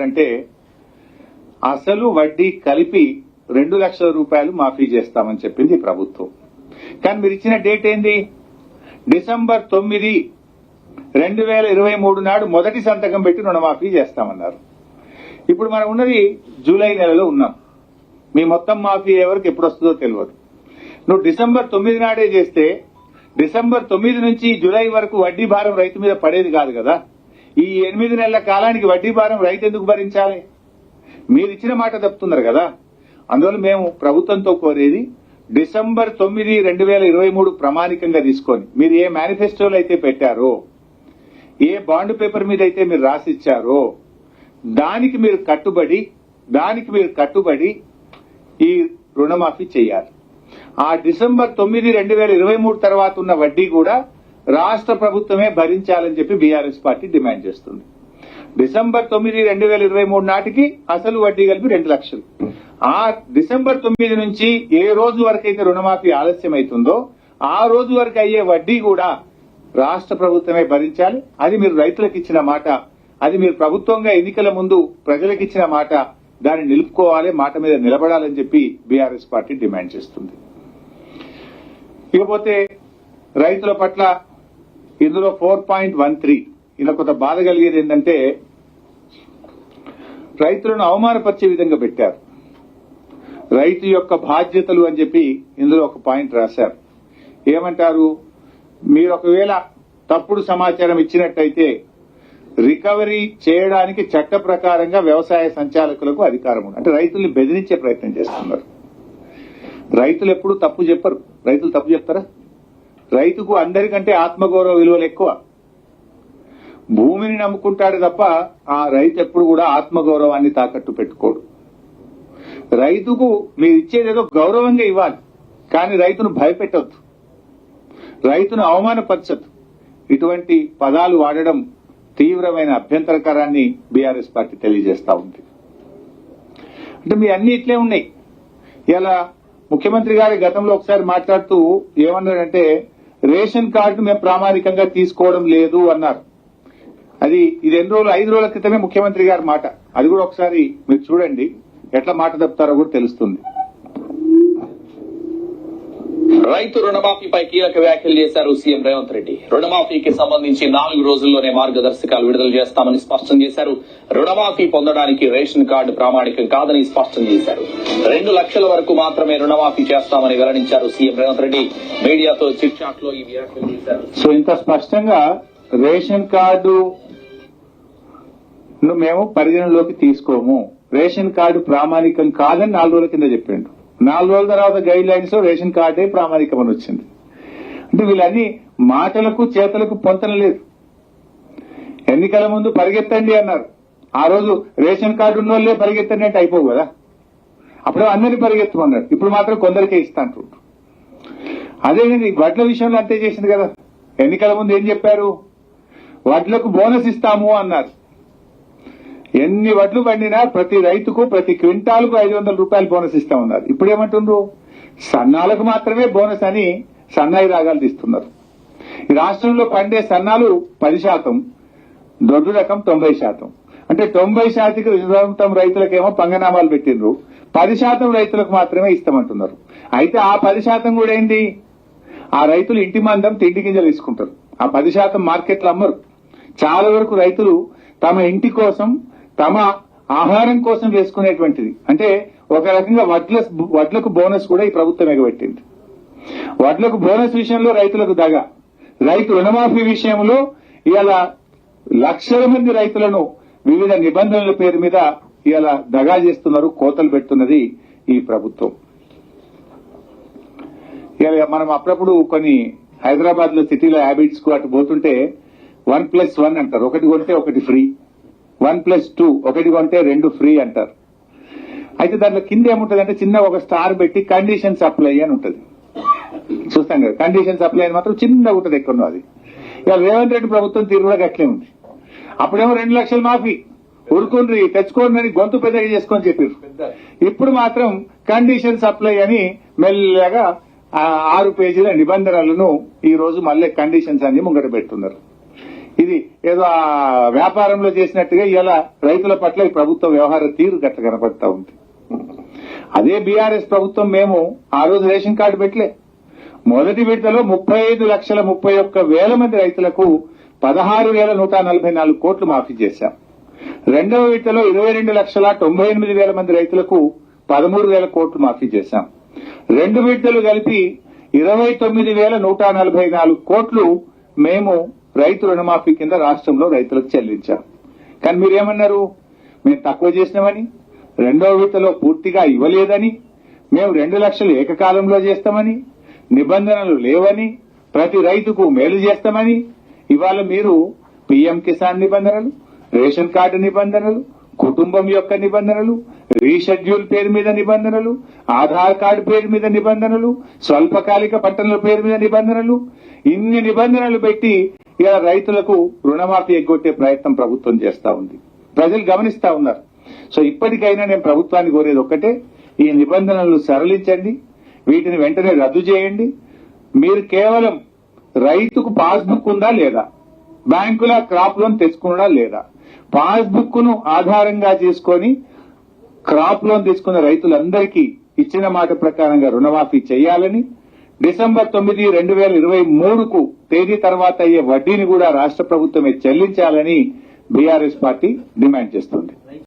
అంటే అసలు వడ్డీ కలిపి 2 లక్షల రూపాయలు మాఫీ చేస్తామని చెప్పింది ప్రభుత్వం. కానీ మీరు ఇచ్చిన డేట్ ఏంది? డిసెంబర్ 9, 2023 నాడు మొదటి సంతకం పెట్టి రుణమాఫీ చేస్తామన్నారు. ఇప్పుడు మనం ఉన్నది జూలై నెలలో ఉన్నాం. మీ మొత్తం మాఫీ ఎవరికి ఎప్పుడు వస్తుందో తెలియదు. నువ్వు డిసెంబర్ 9 నాడే చేస్తే డిసెంబర్ 9 నుంచి జూలై వరకు వడ్డీ భారం రైతు మీద పడేది కాదు కదా. ఈ 8 నెలల కాలానికి వడ్డీ భారం రైతు ఎందుకు భరించాలి? మీరు ఇచ్చిన మాట తప్పుతున్నారు కదా. అందువల్ల మేము ప్రభుత్వంతో కోరేది డిసెంబర్ 9, 2023 ప్రామాణికంగా తీసుకొని మీరు ఏ మేనిఫెస్టోలు అయితే పెట్టారో, ఏ బాండ్ పేపర్ మీద అయితే మీరు రాసిచ్చారో దానికి మీరు కట్టుబడి ఈ రుణమాఫీ చేయాలి. ఆ డిసెంబర్ 9, 2023 తర్వాత ఉన్న వడ్డీ కూడా రాష్ట్ర ప్రభుత్వమే భరించాలని చెప్పి బీఆర్ఎస్ పార్టీ డిమాండ్ చేస్తుంది. డిసెంబర్ 9, 2023 నాటికి అసలు వడ్డీ కలిపి 2 లక్షలు. ఆ డిసెంబర్ 9 నుంచి ఏ రోజు వరకు అయితే రుణమాఫీ ఆలస్యం అవుతుందో ఆ రోజు వరకు అయ్యే వడ్డీ కూడా రాష్ట్ర ప్రభుత్వమే భరించాలి. అది మీరు రైతులకు ఇచ్చిన మాట, అది మీరు ప్రభుత్వంగా ఎన్నికల ముందు ప్రజలకు ఇచ్చిన మాట. దాన్ని నిలుపుకోవాలి, మాట మీద నిలబడాలని చెప్పి బీఆర్ఎస్ పార్టీ డిమాండ్ చేస్తుంది. ఇకపోతే రైతుల పట్ల ఇందులో 4.13 ఇలా కొంత బాధ కలిగేది ఏంటంటే రైతులను అవమానపరిచే విధంగా పెట్టారు. రైతు యొక్క బాధ్యతలు అని చెప్పి ఇందులో ఒక పాయింట్ రాశారు. ఏమంటారు? మీరు ఒకవేళ తప్పుడు సమాచారం ఇచ్చినట్టయితే రికవరీ చేయడానికి చట్ట ప్రకారంగా వ్యవసాయ సంచాలకులకు అధికారం ఉంది. అంటే రైతుల్ని బెదిరించే ప్రయత్నం చేస్తున్నారు. రైతులు ఎప్పుడు తప్పు చెప్పరు. రైతులు తప్పు చెప్తారా? రైతుకు అందరికంటే ఆత్మగౌరవ విలువలు ఎక్కువ. భూమిని నమ్ముకుంటాడు తప్ప ఆ రైతు ఎప్పుడు కూడా ఆత్మగౌరవాన్ని తాకట్టు పెట్టుకోడు. రైతుకు మీరు ఇచ్చేదేదో గౌరవంగా ఇవ్వాలి, కానీ రైతును భయపెట్టొద్దు, రైతును అవమానపరచద్దు. ఇటువంటి పదాలు వాడడం తీవ్రమైన అభ్యంతరకరాన్ని బీఆర్ఎస్ పార్టీ తెలియజేస్తా ఉంది. అంటే మీ అన్ని ఇట్లే ఉన్నాయి. ఇలా ముఖ్యమంత్రి గారి గతంలో ఒకసారి మాట్లాడుతూ ఏమన్నారంటే రేషన్ కార్డు మేము ప్రామాణికంగా తీసుకోవడం లేదు అన్నారు. ఇది ఎన్ని రోజులు 5 రోజుల క్రితమే ముఖ్యమంత్రి గారి మాట. అది కూడా ఒకసారి మీరు చూడండి, ఎట్లా మాట తప్పుతారో కూడా తెలుస్తుంది. రైతు రుణమాఫీపై కీలక వ్యాఖ్యలు చేశారు సీఎం రేవంత్ రెడ్డి. రుణమాఫీకి సంబంధించి 4 రోజుల్లోనే మార్గదర్శకాలు విడుదల చేస్తామని స్పష్టం చేశారు. రుణమాఫీ పొందడానికి రేషన్ కార్డు ప్రామాణికం కాదని స్పష్టం చేశారు. 2 లక్షల వరకు మాత్రమే రుణమాఫీ చేస్తామని వెల్లడించారు సీఎం రేవంత్ రెడ్డి. మీడియాతో చిట్ చాట్ లో ఈ వ్యాఖ్యలు చేశారు. సో ఇంత స్పష్టంగా రేషన్ కార్డు మేము పరిగణలోకి తీసుకోము, రేషన్ కార్డు ప్రామాణికం కాదని 4 రోజుల కింద చెప్పిండు. 4 రోజుల తర్వాత గైడ్ లైన్స్ లో రేషన్ కార్డే ప్రామాణికం అని వచ్చింది. అంటే వీళ్ళన్ని మాటలకు చేతలకు పొంతన లేదు. ఎన్నికల ముందు పరిగెత్తండి అన్నారు. ఆ రోజు రేషన్ కార్డు ఉన్న వాళ్ళే పరిగెత్తండి అంటే అయిపోవు కదా. అప్పుడు అందరినీ పరిగెత్తమన్నారు. ఇప్పుడు మాత్రం కొందరికే ఇస్తా అంటుండ్రు. అదేనండి వడ్ల విషయంలో అంతే చేసింది కదా. ఎన్నికల ముందు ఏం చెప్పారు? వడ్లకు బోనస్ ఇస్తాము అన్నారు. ఎన్ని వడ్లు పండినా ప్రతి రైతుకు ప్రతి క్వింటాల్కు 500 రూపాయలు బోనస్ ఇస్తామన్నారు. ఇప్పుడు ఏమంటుండ్రు? సన్నాలకు మాత్రమే బోనస్ అని సన్నాయి రాగాలు తీస్తున్నారు. ఈ రాష్ట్రంలో పండే సన్నాలు 10%, దొడ్డు రకం 90%. అంటే 90% రైతులకేమో పంగనామాలు పెట్టిండ్రు, 10% రైతులకు మాత్రమే ఇస్తామంటున్నారు. అయితే ఆ 10% కూడా ఏంది? ఆ రైతులు ఇంటి మందం తిండి గింజలు తీసుకుంటారు. ఆ 10% మార్కెట్లు అమ్మరు. చాలా వరకు రైతులు తమ ఇంటి కోసం తమ ఆహారం కోసం వేసుకునేటువంటిది. అంటే ఒక రకంగా వడ్లకు బోనస్ కూడా ఈ ప్రభుత్వం ఎగబెట్టింది. వడ్లకు బోనస్ విషయంలో రైతులకు దగా, రైతు రుణమాఫీ విషయంలో ఇలా లక్షల మంది రైతులను వివిధ నిబంధనల పేరు మీద ఇలా దగా చేస్తున్నారు, కోతలు పెడుతున్నది ఈ ప్రభుత్వం. ఇలా మనం అప్పుడప్పుడు కొన్ని హైదరాబాద్ లో సిటీలో హ్యాబిట్స్ కు అటు పోతుంటే 1+1 అంటారు. ఒకటి కొంటే ఒకటి ఫ్రీ, 1+2 ఒకటి కొంటే 2 ఫ్రీ అంటారు. అయితే దాంట్లో కింద ఏముంటుంది అంటే చిన్న ఒక స్టార్ పెట్టి కండిషన్ సప్లై అని ఉంటుంది. చూస్తాం కదా, కండిషన్ సప్లై అని మాత్రం చిన్నగా ఉంటుంది ఎక్కడో. అది ఇక రేవంత్ రెడ్డి ప్రభుత్వం తీరు కూడా గట్లే ఉంది. అప్పుడేమో 2 లక్షలు మాఫీ, ఉరుకుండ్రి తెచ్చుకోండి అని గొంతు పెద్దగా చేసుకొని చెప్పారు. ఇప్పుడు మాత్రం కండిషన్ సప్లై అని మెల్లగా 6 పేజీల నిబంధనలను ఈ రోజు మళ్ళీ కండిషన్స్ అన్ని ముంగట పెడుతున్నారు. ఇది ఏదో ఆ వ్యాపారంలో చేసినట్టుగా ఇలా రైతుల పట్ల ఈ ప్రభుత్వ వ్యవహార తీరు గట్ల కనపడతా ఉంది. అదే బీఆర్ఎస్ ప్రభుత్వం మేము ఆ రోజు రేషన్ కార్డు పెట్టలే. మొదటి విడతలో 35,31,000 మంది రైతులకు 16,144 కోట్లు మాఫీ చేశాం. రెండవ విడతలో 22,98,000 మంది రైతులకు 13,000 కోట్లు మాఫీ చేశాం. రెండు విడతలు కలిపి 29,144 కోట్లు మేము రైతు రుణమాఫీ కింద రాష్ట్రంలో రైతులకు చెల్లించాం. కానీ మీరేమన్నారు? మేము తక్కువ చేసినామని, రెండవ విడతలో పూర్తిగా ఇవ్వలేదని, మేము 2 లక్షలు ఏకకాలంలో చేస్తామని, నిబంధనలు లేవని, ప్రతి రైతుకు మేలు చేస్తామని. ఇవాళ మీరు పీఎం కిసాన్ నిబంధనలు, రేషన్ కార్డు నిబంధనలు, కుటుంబం యొక్క నిబంధనలు, రీషెడ్యూల్ పేరు మీద నిబంధనలు, ఆధార్ కార్డు పేరు మీద నిబంధనలు, స్వల్పకాలిక పట్టణాల పేరు మీద నిబంధనలు, ఇన్ని నిబంధనలు పెట్టి ఇలా రైతులకు రుణమాఫీ ఎగ్గొట్టే ప్రయత్నం ప్రభుత్వం చేస్తా ఉంది. ప్రజలు గమనిస్తా ఉన్నారు. సో ఇప్పటికైనా నేను ప్రభుత్వాన్ని కోరేది ఒక్కటే, ఈ నిబంధనలను సరళించండి, వీటిని వెంటనే రద్దు చేయండి. మీరు కేవలం రైతుకు పాస్బుక్ ఉందా లేదా, బ్యాంకుల క్రాప్ లోన్ తెచ్చుకున్నా లేదా, పాస్బుక్ ను ఆధారంగా చేసుకొని క్రాప్ లోన్ తీసుకున్న రైతులందరికీ ఇచ్చిన మాట ప్రకారంగా రుణమాఫీ చేయాలని, డిసెంబర్ 9, 2023కు తేదీ తర్వాత అయ్యే వడ్డీని కూడా రాష్ట్ర ప్రభుత్వమే చెల్లించాలని బీఆర్ఎస్ పార్టీ డిమాండ్ చేస్తుంది.